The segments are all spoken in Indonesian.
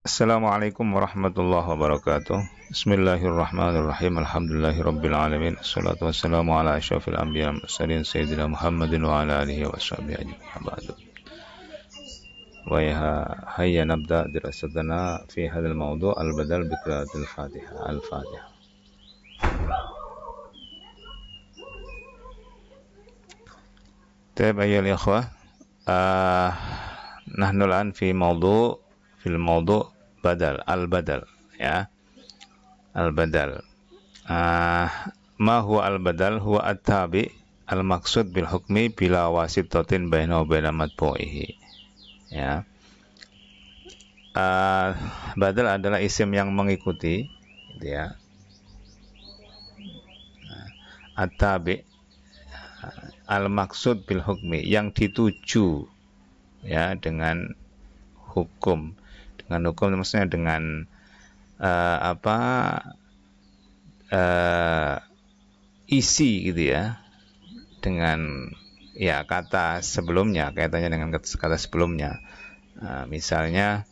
Assalamualaikum warahmatullahi wabarakatuh. Bismillahirrahmanirrahim. Alhamdulillahirabbil alamin. Wassalatu wassalamu ala asyrafil anbiya'i wal mursalin sayyidina Muhammadin wa ala alihi washabihi ajmain. Ba'du. Wa hayya nabda dirasatana fi hadzal mawdu' al-badal bi qiraatil Fatihah. Al-Fatihah. Taib ayyuhal ikhwah. Nahnu al-an fil mawdu' badal, al-badal, ya. Al-badal. Ma huwa al-badal? Huwa at-tabi al-maqsud bil hukmi bila wasitatin bainahu baina matbu'ihi. Ya. Badal adalah isim yang mengikuti, gitu ya. At-tabi al-maqsud bil hukmi, yang dituju, ya, dengan hukum. Dengan hukum maksudnya dengan isi, gitu ya, dengan ya kata sebelumnya, kaitannya dengan kata sebelumnya. Misalnya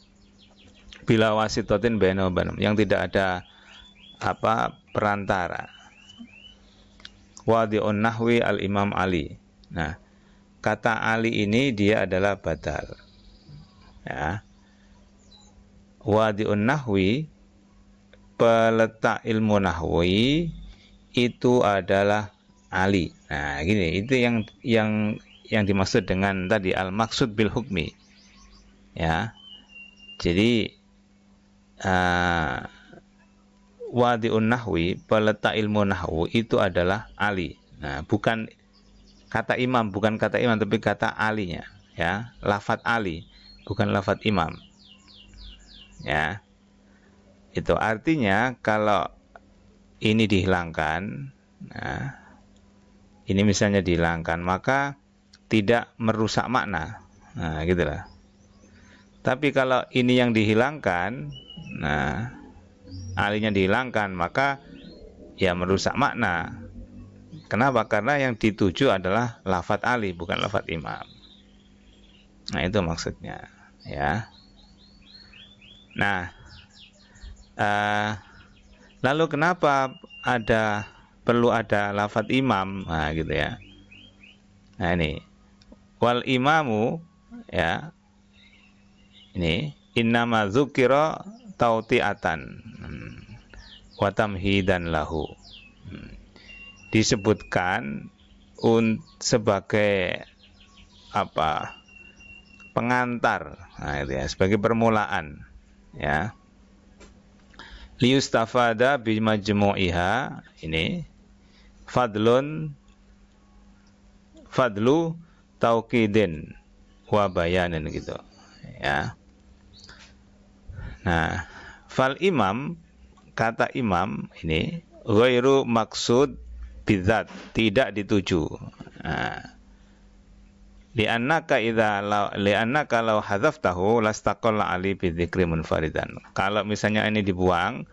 bila wasitotin bainahu yang tidak ada perantara. Wadi'un nahwi al-Imam Ali. Nah, kata Ali ini dia adalah badal, ya. Wadi'un nahwi, peletak ilmu nahwi itu adalah Ali. Nah, gini, itu yang dimaksud dengan tadi al-maksud bil hukmi, ya. Jadi wadi'un nahwi, peletak ilmu nahwu itu adalah Ali. Nah, bukan kata imam, tapi kata alinya, ya. Lafadz Ali, bukan lafadz imam, ya. Itu artinya kalau ini dihilangkan, nah, ini misalnya dihilangkan, maka tidak merusak makna. Nah, gitulah. Tapi kalau ini yang dihilangkan, nah, alinya dihilangkan, maka ya merusak makna. Kenapa? Karena yang dituju adalah lafadz Ali, bukan lafadz imam. Nah, itu maksudnya, ya. Nah, lalu kenapa perlu ada lafadz imam? Nah, gitu ya. Nah, ini wal imamu, ya. Ini innama dzukira tauti'atan wa tamhidan lahu. Disebutkan sebagai pengantar, nah, itu ya, sebagai permulaan, ya. Liyustafada bi majmu'iha, ini fadlu taukidin wa bayanin, gitu, ya. Nah, fal imam, kata imam ini ghairu maksud bidzat, tidak dituju. Nah, li'annaka law hadzaftahu lastaqalla ali bi dzikri munfaridan. Kalau misalnya ini dibuang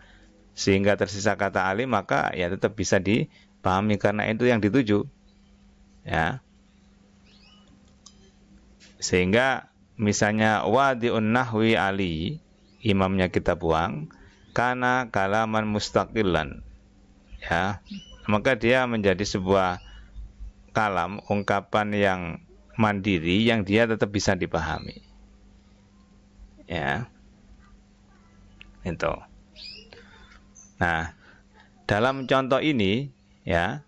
sehingga tersisa kata ali, maka ya tetap bisa dipahami karena itu yang dituju, ya. Sehingga misalnya wadi'un nahwi ali, imamnya kita buang, karena kalaman mustaqillan, ya, maka dia menjadi sebuah kalam, ungkapan yang mandiri, yang dia tetap bisa dipahami, ya. Itu. Nah, dalam contoh ini, ya,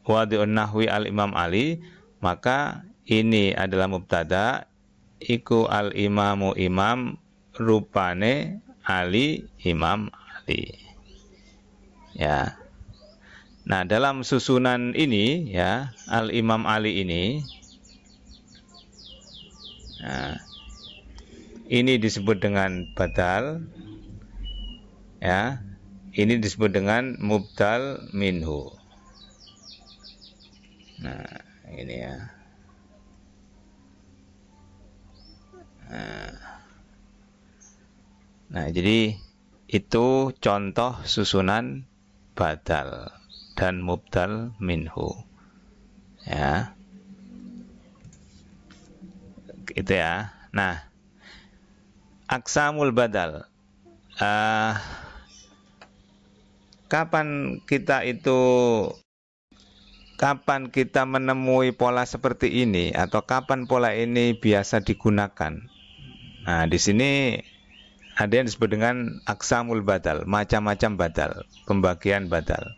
wadi'un nahwi al-Imam Ali, maka ini adalah mubtada, iku al-imamu imam, rupane Ali, Imam Ali, ya. Nah, dalam susunan ini, ya, al-Imam Ali ini, nah, ini disebut dengan badal, ya. Ini disebut dengan mubdal minhu. Nah, ini, ya. Nah, jadi itu contoh susunan badal dan mubdal minhu, ya. Itu, ya. Nah, Aqsamul badal. Kapan kita menemui pola seperti ini, atau kapan pola ini biasa digunakan? Nah, di sini ada yang disebut dengan aqsamul badal, macam-macam badal, pembagian badal.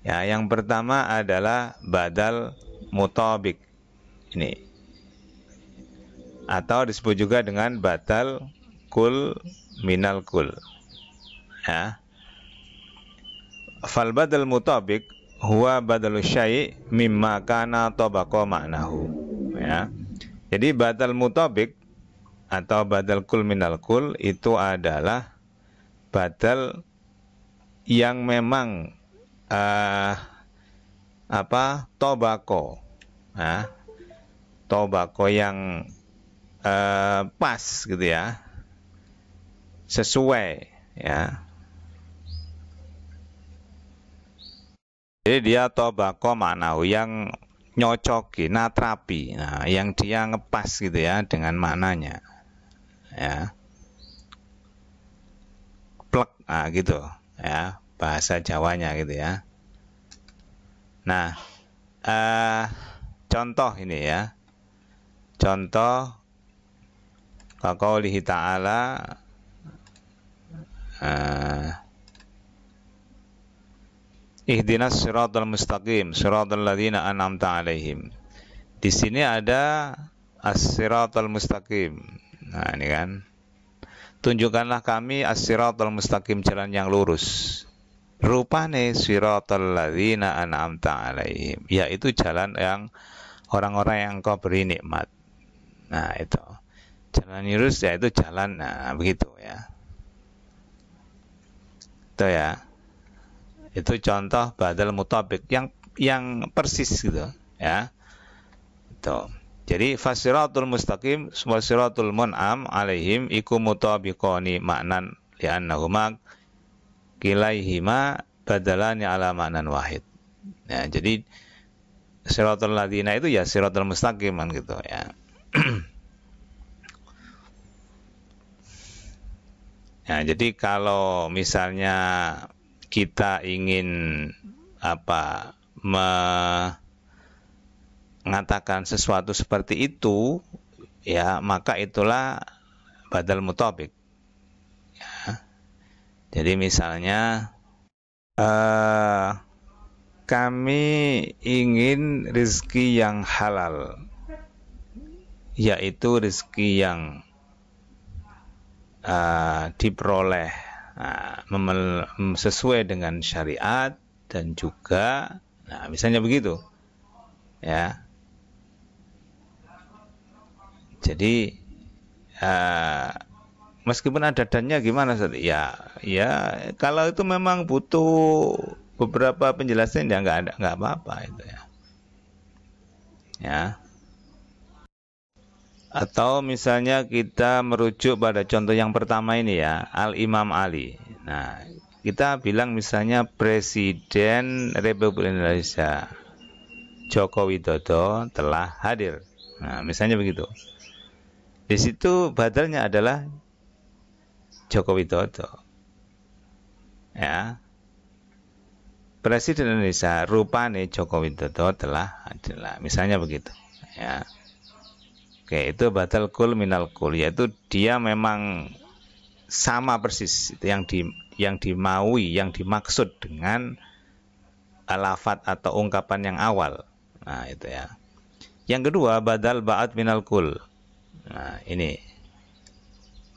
Ya, yang pertama adalah badal mutabik. Ini. Atau disebut juga dengan badal kul minal kul. Ya. Fal badal mutabik huwa badalu syai' mimma kana tabaqa ma'nahu. Ya. Jadi badal mutabik atau badal kul minal kul itu adalah badal yang memang tobako, tobako yang pas gitu ya, sesuai ya. Jadi dia tobako maknahu, yang nyocoki, natrapi, nah, yang dia ngepas gitu ya dengan maknanya ya, plek, nah gitu ya bahasa Jawanya gitu ya. Nah, contoh ini ya, contoh qaulihi ta'ala, ihdinas siratal mustaqim siratal ladzina an'amta 'alaihim. Di sini ada as-siratal mustaqim. Nah, ini kan, tunjukkanlah kami as-siratal mustaqim, jalan yang lurus. Rupane siratal ladzina an'amta 'alaihim, yaitu jalan yang orang-orang yang Engkau beri nikmat. Nah, itu. Jalan lurus yaitu jalan, nah begitu ya. Itu ya. Itu contoh badal mutabik yang persis gitu ya. Itu. Jadi fasiratul mustaqim wa siratul mun'am 'alaihim iku mutabiqani ma'nan li'annahuma kilaihima badalani ala ma'nan wahid. Ya, jadi siratul ladzina itu ya siratul mustaqim kan gitu ya. Ya, jadi kalau misalnya kita ingin mengatakan sesuatu seperti itu ya, maka itulah badal mutabik ya. Jadi misalnya kami ingin rezeki yang halal, yaitu rezeki yang diperoleh sesuai dengan syariat dan juga, nah misalnya begitu ya. Jadi meskipun ada dannya gimana ya kalau itu memang butuh beberapa penjelasan ya nggak apa-apa itu ya. Atau misalnya kita merujuk pada contoh yang pertama ini ya, Al-Imam Ali. Nah, kita bilang misalnya Presiden Republik Indonesia Joko Widodo telah hadir. Nah, misalnya begitu. Di situ badalnya adalah Joko Widodo. Ya. Presiden Indonesia rupane Joko Widodo telah hadir. Misalnya begitu. Ya. Oke, itu badal kul minal kul, yaitu dia memang sama persis itu yang dimaui, yang dimaksud dengan lafadz atau ungkapan yang awal. Nah, itu ya. Yang kedua, badal ba'at minal kul. Nah, ini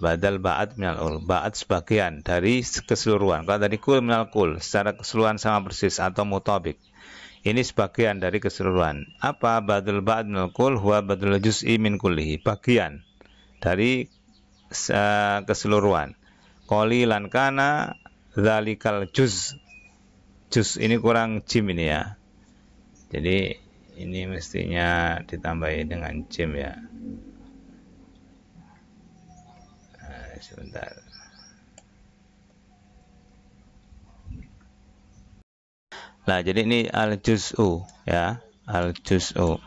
badal ba'at minal kul, ba'at sebagian dari keseluruhan. Kalau tadi kul minal kul, secara keseluruhan sama persis atau mutabik. Ini sebagian dari keseluruhan. Apa badal ba'at minal kul? Huwa badal juz'i min kullihi, bagian dari keseluruhan. Qalilan kana dzalikal juz. Juz ini kurang jim ini ya. Jadi ini mestinya ditambahi dengan jim ya. Nah, sebentar. Nah, jadi ini al-juz'u ya, al-juz'u.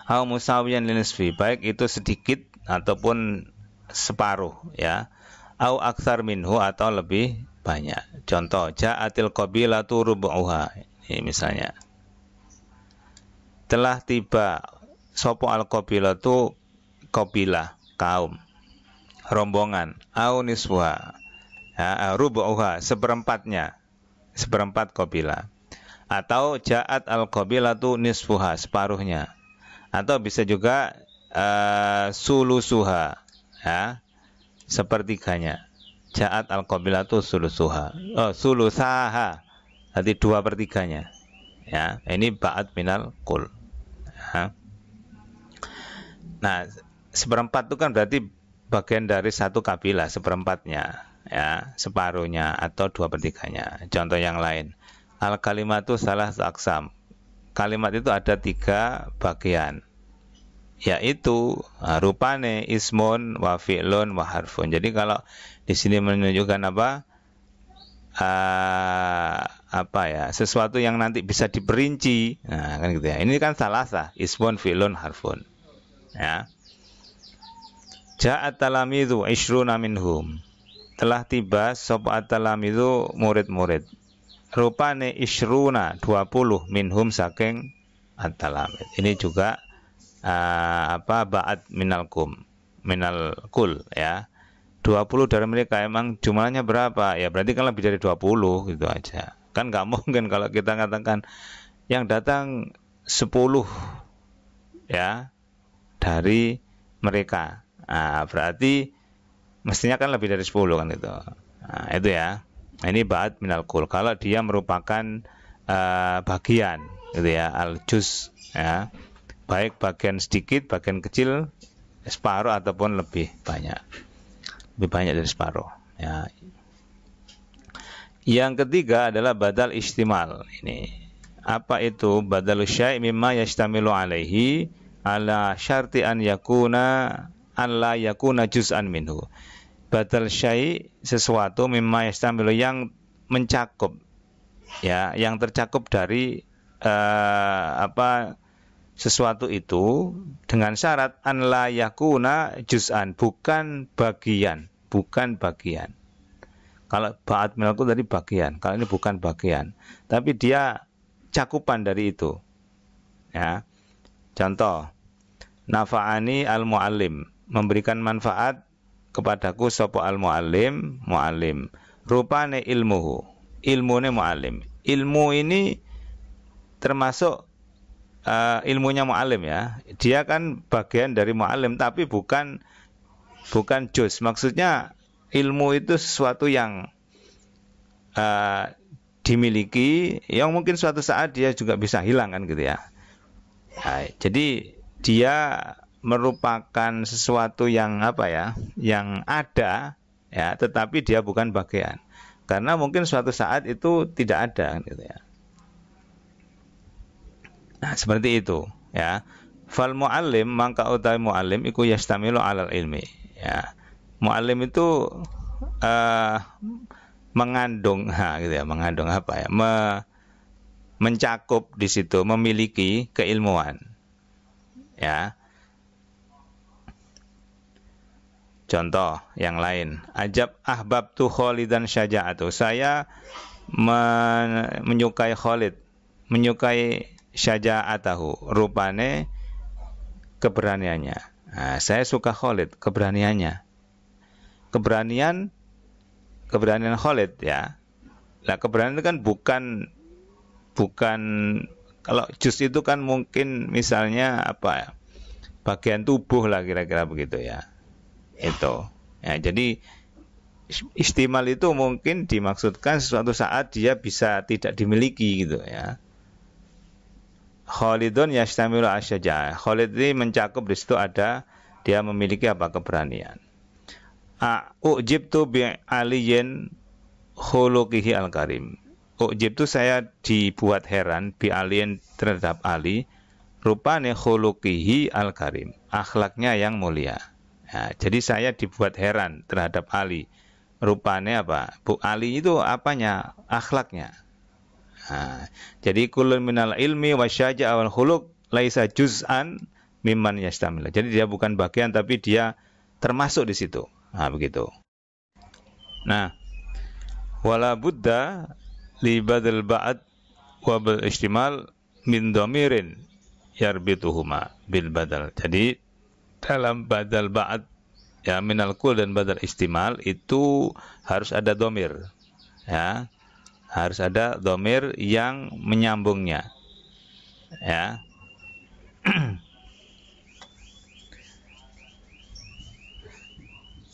Au musawiyan linisfi, baik itu sedikit ataupun separuh ya. Au aksar minhu atau lebih banyak. Contoh, ja'atil qabilatu rubu'uha. Ini misalnya. Telah tiba sopo al qabilatu, qabilah, kaum, rombongan, au niswa. Ya, rubu'uha, seperempatnya. Seperempat qabilah. Atau ja'at al qabilatu nisfuha, separuhnya. Atau bisa juga sulusuha, ya, sepertiganya. Ja'at al-qabilatu sulusuha. Oh, sulusaha. Berarti 2/3-nya. Ya, ini ba'at minal kul. Ya. Nah, seperempat itu kan berarti bagian dari satu kabilah, seperempatnya, ya, separuhnya atau 2/3-nya. Contoh yang lain. Al-kalimatu salah aksam. Kalimat itu ada 3 bagian. Yaitu rupane ismun wa fi'lun wa harfun. Jadi kalau di sini menunjukkan apa ya, sesuatu yang nanti bisa diperinci, nah kan gitu ya. Ini kan salasa, ismun fi'lun harfun. Ya. Ja'at talamidu ishruna minhum. Telah tiba sapa talamidu murid-murid. Rupane ishruna 20 minhum saking at-talamid. Ini juga ba'at minal kul ya. 20 dari mereka emang jumlahnya berapa? Ya berarti kan lebih dari 20 gitu aja. Kan nggak mungkin kalau kita katakan yang datang 10 ya dari mereka. Nah, berarti mestinya kan lebih dari 10 kan itu. Nah, itu ya. Nah, ini ba'at minal kul. Kalau dia merupakan bagian gitu ya, al-juz ya. Baik bagian sedikit, bagian kecil, separuh ataupun lebih banyak. Lebih banyak dari separuh. Ya. Yang ketiga adalah badal istimal. Ini apa itu? Badal syai' mimma yastamilu alaihi ala syarti an la yakuna juz'an minhu. Badal syai' sesuatu mimma yastamilu yang mencakup, ya, yang tercakup dari sesuatu itu dengan syarat an la yakuna juz'an, bukan bagian. Kalau ba'at minal kul tadi bagian, kalau ini bukan bagian, tapi dia cakupan dari itu. Ya. Contoh, nafa'ani al-muallim, memberikan manfaat kepadaku sapa al-muallim, muallim. Rupane ilmuhu, ilmune muallim. Ilmu ini termasuk ilmunya mu'alim ya. Dia kan bagian dari mu'alim tapi bukan juz. Maksudnya ilmu itu sesuatu yang dimiliki, yang mungkin suatu saat dia juga bisa hilang kan gitu ya. Nah, jadi dia merupakan sesuatu yang yang ada ya, tetapi dia bukan bagian. Karena mungkin suatu saat itu tidak ada kan gitu ya. Nah, seperti itu, ya. Fal muallim, mangka utawi muallim iku yastamilu alal ilmi, ya. Muallim itu mengandung, gitu ya, mengandung apa ya? Mencakup di situ, memiliki keilmuan. Ya. Contoh yang lain, ajab ahbabtu Khalidan syaja'atu. Saya menyukai Khalid, menyukai syaja'atahu, rupane keberaniannya. Nah, saya suka Khalid, keberaniannya. Keberanian Khalid ya. Nah, keberanian itu kan bukan kalau juz itu kan mungkin misalnya bagian tubuh lah kira-kira begitu ya. Itu. Ya, jadi istimal itu mungkin dimaksudkan suatu saat dia bisa tidak dimiliki gitu ya. Khalidun yastamilu asyaja. Khalid ini mencakup di situ ada dia memiliki keberanian. Ujibtu bi aliyin khuluqihi al-karim. Ujibtu saya dibuat heran bi aliyin terhadap Ali, rupane khuluqihi al-karim, akhlaknya yang mulia. Ya, jadi saya dibuat heran terhadap Ali. Rupane Bu Ali itu apanya? Akhlaknya. Nah, jadi kullun minal ilmi wa syaja'a wal khuluq laisa juz'an mimman yastamil. Jadi dia bukan bagian tapi dia termasuk di situ. Nah, begitu. Nah, wala budda li badal ba'd wa bil istimal min dhamirin yarbituhuma bil badal. Jadi dalam badal ba'd ya minal kul dan badal istimal itu harus ada dhamir. Ya. Harus ada dhamir yang menyambungnya. Ya.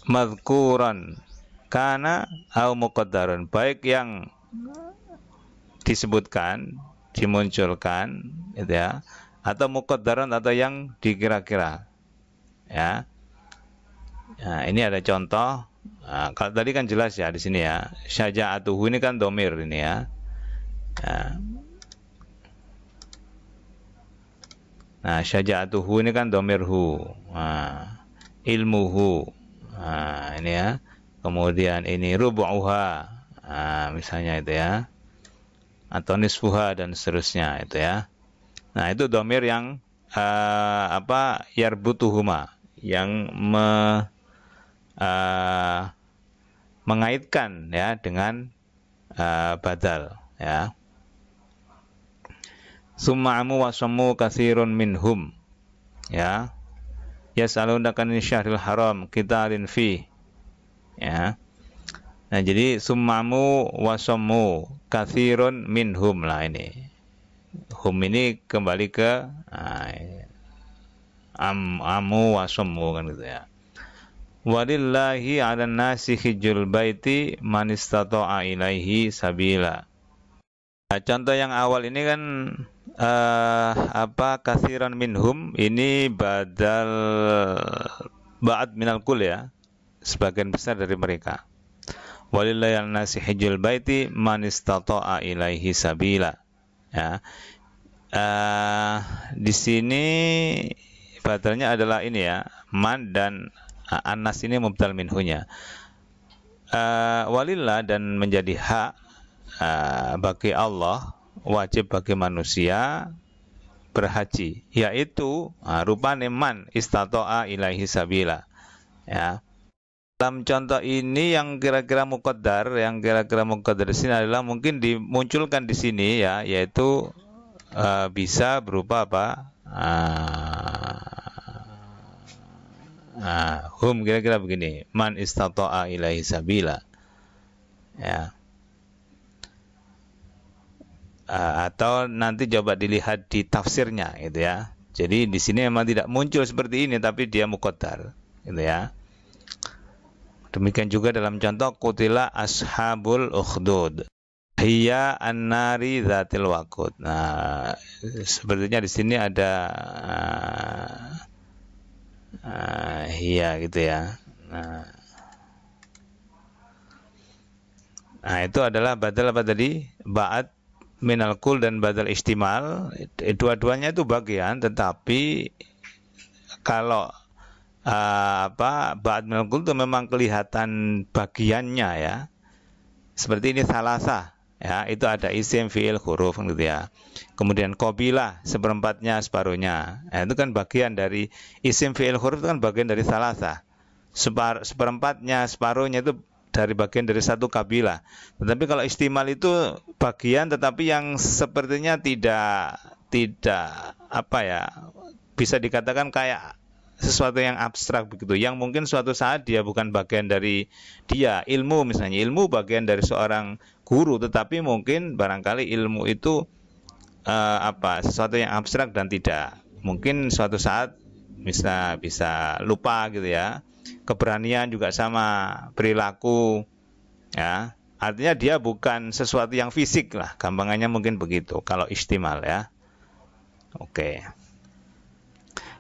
Madhkuran kana au muqaddaran, baik yang disebutkan, dimunculkan gitu ya, atau muqaddaran atau yang dikira-kira. Ya. Nah, ini ada contoh. Nah, kalau tadi kan jelas ya di sini ya. Syaja'atuhu ini kan dhamir ini ya. Nah, syaja'atuhu ini kan dhamirhu. Nah, ilmuhu. Nah, ini ya. Kemudian ini rubu'uha. Nah, misalnya itu ya. Atau nisfuha dan seterusnya itu ya. Nah, itu dhamir yang yarbutuhuma, yang mengaitkan ya dengan badal ya. Summa'amu wasammu katsirun minhum ya. Yas'alunaka an syahril haram qitalin fi ya. Nah, jadi summa'amu wasammu katsirun minhum lah ini. Hum ini kembali ke amu wasammu kan gitu ya. Walillahi 'alan nasi hijjul baiti man istata'a ilaihi sabila. Nah, contoh yang awal ini kan katsiran minhum, ini badal ba'd minal kul ya, sebagian besar dari mereka. Walillahi 'alan nasi hijjul baiti man istata'a ilaihi sabila. Ya. Di sini badalnya adalah ini ya, man dan Anas ini mubdal minhunya. Walillah, dan menjadi hak bagi Allah, wajib bagi manusia berhaji, yaitu rupane man istata'a ilaihi sabila. Ya. Dalam contoh ini yang kira-kira muqaddar, di sini adalah mungkin dimunculkan di sini ya, yaitu bisa berupa apa? Hum, kira-kira begini, man istata'a ilaihi sabila ya. Atau nanti coba dilihat di tafsirnya gitu ya. Jadi di sini memang tidak muncul seperti ini, tapi dia muqaddar gitu ya. Demikian juga dalam contoh qutila ashabul ukhdud hiya an-nari dzatil waqud. Nah, sepertinya di sini ada iya gitu ya. Nah, itu adalah badal apa tadi? Ba'd minal kul dan badal istimal. Dua-duanya itu bagian, tetapi kalau ba'd minal kul itu memang kelihatan bagiannya ya. Seperti ini salasah ya, itu ada isim, fi'il, huruf gitu ya. Kemudian qabilah seperempatnya, separuhnya. Nah, itu kan bagian dari isim, fi'il, huruf, itu kan bagian dari salasah. Seperempatnya, separuhnya itu dari bagian dari satu kabilah. Tetapi kalau istimal itu bagian, tetapi yang sepertinya tidak apa ya, bisa dikatakan kayak sesuatu yang abstrak begitu, yang mungkin suatu saat dia bukan bagian dari dia. Ilmu misalnya, ilmu bagian dari seorang guru, tetapi mungkin barangkali ilmu itu sesuatu yang abstrak dan tidak mungkin suatu saat bisa lupa gitu ya. Keberanian juga sama, perilaku ya, artinya dia bukan sesuatu yang fisik lah, gampangannya mungkin begitu kalau istimal ya. Oke.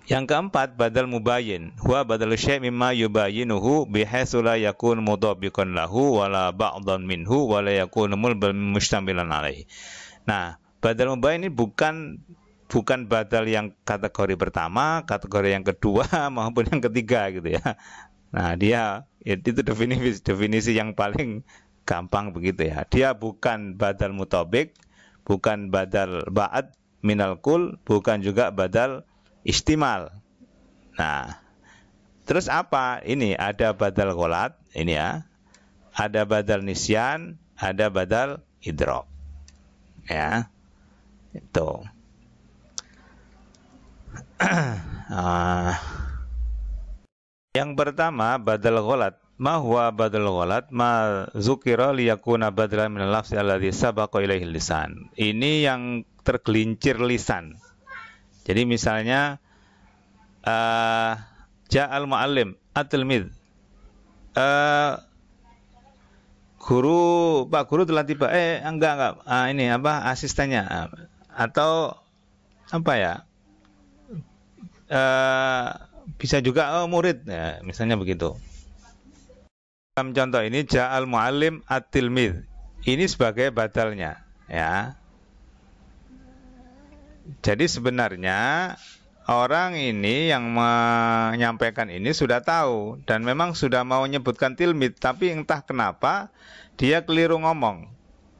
Yang keempat, badal mubayyin. Huwa badal syai' mimma yubayyinuhu bihaitsu la yakun mutabiqan lahu wala ba'dhan minhu wala yakunu mustamilan alaihi. Nah, badal mubayyin ini bukan badal yang kategori pertama, kategori yang kedua maupun yang ketiga gitu ya. Nah, dia itu definisi yang paling gampang begitu ya. Dia bukan badal mutabiq, bukan badal ba'd minal kul, bukan juga badal istimal. Nah, Terus apa? Ini ada badal ghalat, ini ya. Ada badal nisyan, ada badal idrok. Ya. Itu. Yang pertama badal ghalat. Ma huwa badal ghalat? Ma zukira liyakuna badalan min al-lafzi alladhi sabaqa ilaihi lisan. Ini yang tergelincir lisan. Jadi misalnya ja'al mu'allim at-tilmidz. Pak guru telah tiba. Enggak. Ini apa asistennya? Atau apa ya? Bisa juga murid ya, misalnya begitu. Dalam contoh ini ja'al mu'allim at-tilmidz. Ini sebagai badalnya, ya. Jadi sebenarnya orang ini yang menyampaikan ini sudah tahu dan memang sudah mau menyebutkan tilmid, tapi entah kenapa dia keliru ngomong.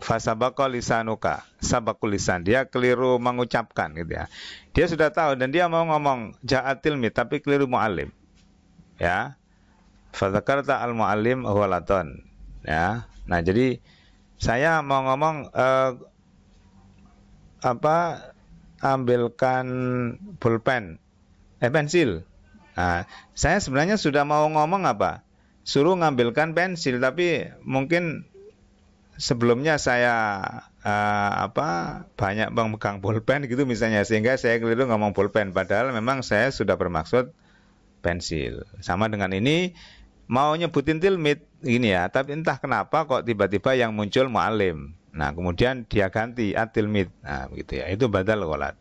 Fasabaqa lisanuka, sabaqul lisan. Dia keliru mengucapkan gitu ya. Dia sudah tahu dan dia mau ngomong ja'at tilmid tapi keliru mu'allim. Ya. Fadzakarta al-mu'allim ghalatan. Ya. Nah, jadi saya mau ngomong ambilkan pulpen, pensil. Nah, saya sebenarnya sudah mau ngomong apa? Suruh ngambilkan pensil, tapi mungkin sebelumnya saya banyak memegang pulpen gitu misalnya, sehingga saya keliru ngomong pulpen, padahal memang saya sudah bermaksud pensil. Sama dengan ini, mau nyebutin tilmid gini ya, tapi entah kenapa kok tiba-tiba yang muncul mu'allim. Nah, kemudian dia ganti at-tilmid. Nah, begitu ya. Itu badal ghalat.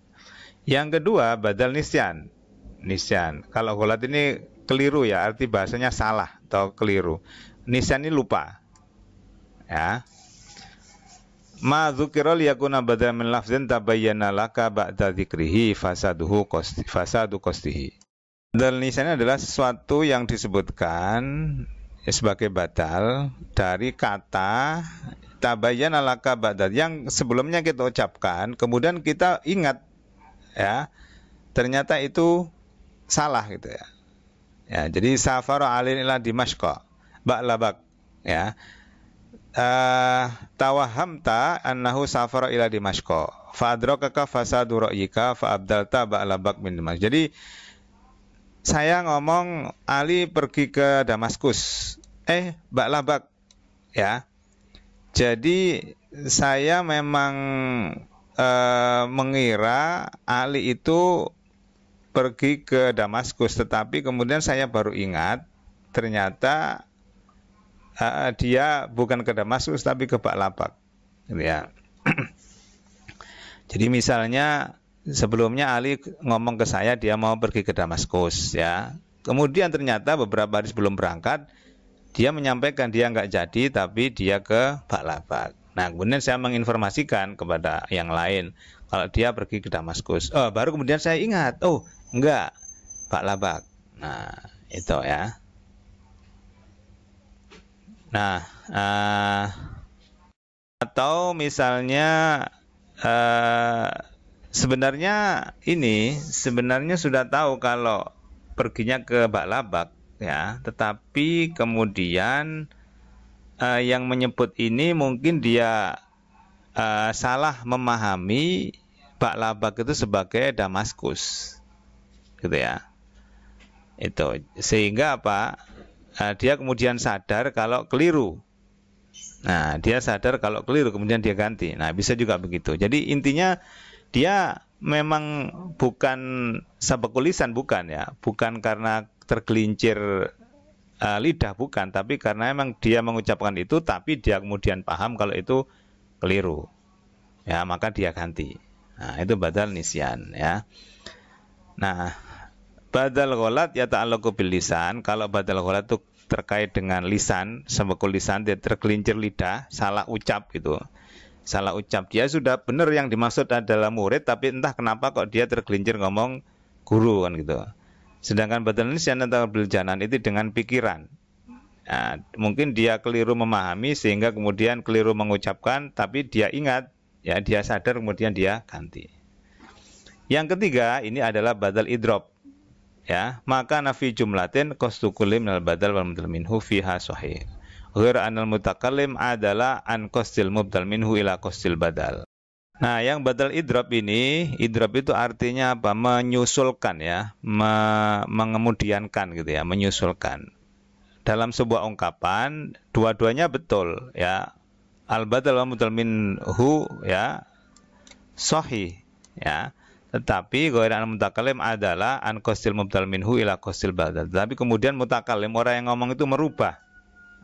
Yang kedua, badal nisyan. Nisyan. Kalau ghalat ini keliru ya, arti bahasanya salah atau keliru. Nisyan ini lupa. Ya. Ma dzukira liyakuna badal min lafzin tabayyana laka ba'da dzikrihi fasadu qasdihi. Badal nisyan adalah sesuatu yang disebutkan sebagai badal dari kata tabayyana laka ba'da, yang sebelumnya kita ucapkan, kemudian kita ingat ya, ternyata itu salah gitu ya. Ya, jadi safara alin ila Dimashqa ba'labak ya. Tawahamta annahu safara ila Dimashqa fa adrakaka fasadu ra'yika fa abdalta ba'labak min Dimashq. Jadi saya ngomong Ali pergi ke Damaskus. Ba'labak ya. Jadi saya memang mengira Ali itu pergi ke Damaskus, tetapi kemudian saya baru ingat ternyata dia bukan ke Damaskus tapi ke Ba'labak. Ya. Jadi misalnya sebelumnya Ali ngomong ke saya dia mau pergi ke Damaskus ya. Kemudian ternyata beberapa hari sebelum berangkat dia menyampaikan dia nggak jadi, tapi dia ke Ba'labak. Nah, kemudian saya menginformasikan kepada yang lain kalau dia pergi ke Damaskus. Baru kemudian saya ingat, enggak, Ba'labak. Nah, itu ya. Nah, atau misalnya sebenarnya sudah tahu kalau perginya ke Ba'labak ya, tetapi kemudian yang menyebut ini mungkin dia salah memahami Ba'labak itu sebagai Damaskus, gitu ya. Itu sehingga apa? Dia kemudian sadar kalau keliru. Nah, dia sadar kalau keliru, kemudian dia ganti. Nah, bisa juga begitu. Jadi intinya dia memang bukan sabaqul lisan, bukan ya, bukan karena tergelincir lidah, bukan, tapi karena memang dia mengucapkan itu, tapi dia kemudian paham kalau itu keliru, ya, maka dia ganti. Nah, itu badal nisyan ya. Nah, badal ghalat ya ta'allaqu bil lisan. Kalau badal ghalat itu terkait dengan lisan, sabaqul lisan, dia tergelincir lidah, salah ucap gitu. Salah ucap, dia sudah benar yang dimaksud adalah murid, tapi entah kenapa kok dia tergelincir ngomong guru kan gitu. Sedangkan badal nisyan atau bil janan itu dengan pikiran. Nah, mungkin dia keliru memahami sehingga kemudian keliru mengucapkan, tapi dia ingat, ya dia sadar kemudian dia ganti. Yang ketiga ini adalah badal idrop. ya, maka nafi jumlatin qasdu kulli minal badal wal mubdal minhu fiha sahih. Ghair anal mutakallim adalah an qasdil mubdal minhu ila qasdil badal. Nah, yang badal idrob ini, idrob itu artinya apa? Menyusulkan ya, mengemudiankan gitu ya, menyusulkan. Dalam sebuah ungkapan, dua-duanya betul ya. Al-badal wa mubdal minhu ya, sahih ya. Tetapi ghairan mutakallim adalah an qasdil mubdal minhu ila qasdil badal. Tapi kemudian mutakallim, orang yang ngomong itu merubah.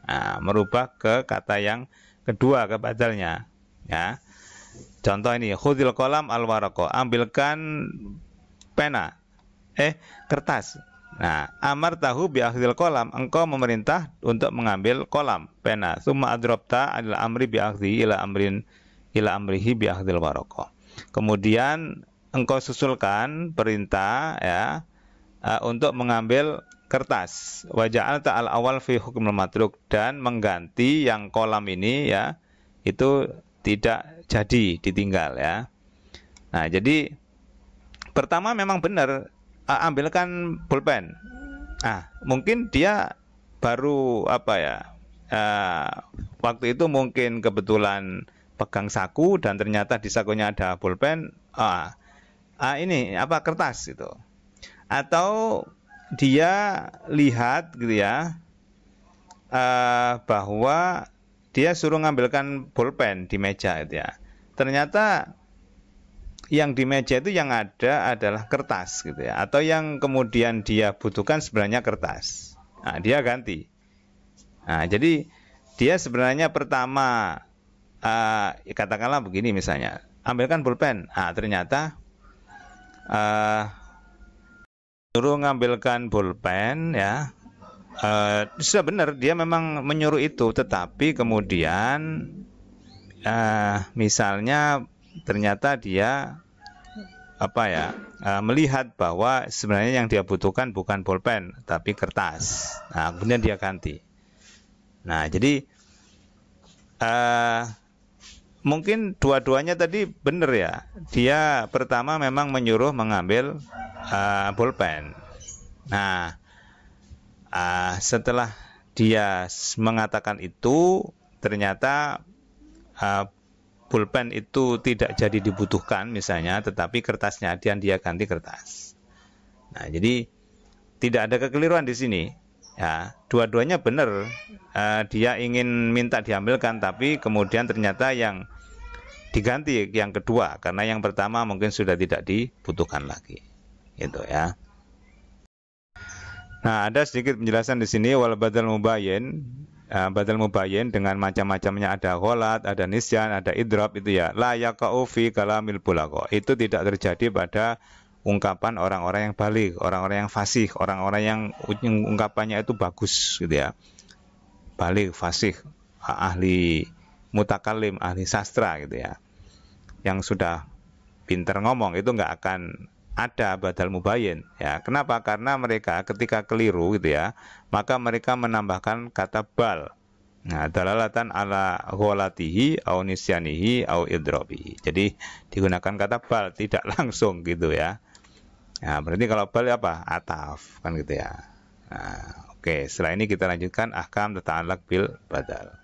Nah, merubah ke kata yang kedua, ke badalnya ya. Contoh ini, khudil qalam al-waraqah, ambilkan pena, kertas. Nah, amar tahu bi akhdil qalam, engkau memerintah untuk mengambil kolam, pena. Summa adrobta adalah amri bi akhdhi ila amrihi bi akhdil waraqah. Kemudian engkau susulkan perintah ya untuk mengambil kertas. Wa ja'alta al-awwal fi hukmil matruk, dan mengganti yang kolam ini ya itu tidak jadi, ditinggal ya. Nah, jadi pertama memang benar, ambilkan pulpen. Mungkin dia baru apa ya, waktu itu mungkin kebetulan pegang saku dan ternyata di sakunya ada pulpen. Ini apa, kertas itu. Atau dia lihat gitu ya, bahwa dia suruh ngambilkan pulpen di meja itu ya. Ternyata yang di meja itu yang ada adalah kertas gitu ya. Atau yang kemudian dia butuhkan sebenarnya kertas. Nah, dia ganti. Nah, jadi dia sebenarnya pertama katakanlah begini misalnya, ambilkan pulpen. Ternyata suruh ngambilkan pulpen ya. Sudah benar, dia memang menyuruh itu, tetapi kemudian misalnya ternyata dia melihat bahwa sebenarnya yang dia butuhkan bukan pulpen tapi kertas. Nah, kemudian dia ganti. Nah, jadi mungkin dua-duanya tadi benar ya. Dia pertama memang menyuruh mengambil pulpen. Nah, setelah dia mengatakan itu, ternyata pulpen itu tidak jadi dibutuhkan misalnya, tetapi kertasnya dia ganti kertas. Nah, jadi tidak ada kekeliruan di sini. Ya, dua-duanya benar. Dia ingin minta diambilkan, tapi kemudian ternyata yang diganti yang kedua, karena yang pertama mungkin sudah tidak dibutuhkan lagi. Gitu ya. Nah, ada sedikit penjelasan di sini, wal badal mubayyin. Badal mubayyin dengan macam-macamnya, ada ghalat, ada nisyan, ada idrob itu ya. La yaqa'u fi kalamil bulagha. Itu tidak terjadi pada ungkapan orang-orang yang baligh, orang-orang yang fasih, orang-orang yang ungkapannya itu bagus gitu ya. Baligh, fasih, ahli mutakallim, ahli sastra gitu ya. Yang sudah pintar ngomong itu enggak akan ada badal mubayyin ya. Kenapa? Karena mereka ketika keliru gitu ya, maka mereka menambahkan kata bal. Nah, dalalatan ala ghalatihi au nisyanihi au idrobihi. Jadi digunakan kata bal, tidak langsung gitu ya. Nah, berarti kalau bal apa? Ataf kan gitu ya. Nah, oke, setelah ini kita lanjutkan ahkam tata'allaq bil badal.